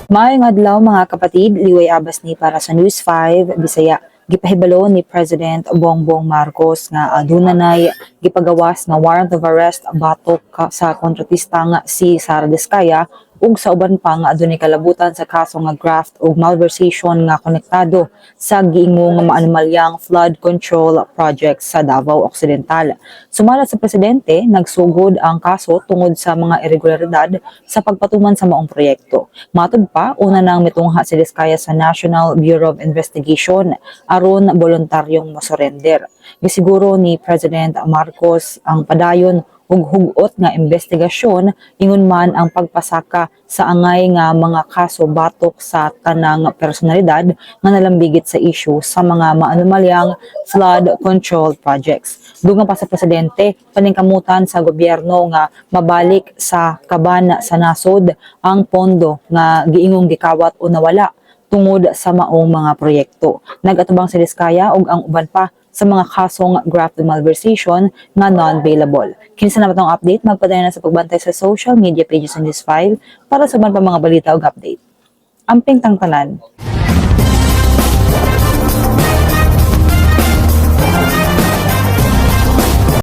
Maayong adlaw mga kapatid, Liway Abbas ni para sa News 5 Bisaya. Gipahibalo ni President Bongbong Marcos nga adunay gipagawas nga warrant of arrest batok sa kontratista nga si Sara Diskaya ug sa uban pa nga adunay kalabutan sa kaso nga graft ug malversation nga konektado sa giingong maanumalyang flood control project sa Davao Occidental. Sumala sa presidente, nagsugod ang kaso tungod sa mga irregularidad sa pagpatuman sa maong proyekto. Matud pa, una nang mitungha si Diskaya sa National Bureau of Investigation aron voluntaryong mosurrender. Gisiguro ni President Marcos ang padayon ug hugot nga investigasyon ingon man ang pagpasaka sa angay nga mga kaso batok sa tanang personalidad nga nalambigit sa issue sa mga maanumalyang flood control projects. Dugang pa sa presidente, paningkamutan sa gobyerno nga mabalik sa kaban sa nasod ang pondo nga giingong gikawat o nawala tungod sa maong mga proyekto. Nagatubang si Diskaya ug ang uban pa sa mga kasong graft malversation nga non-bailable. Kinsa na matong update, magpadayon na sa pagbantay sa social media pages in this file para sa pa mga balita ug update. Amping tangtalan.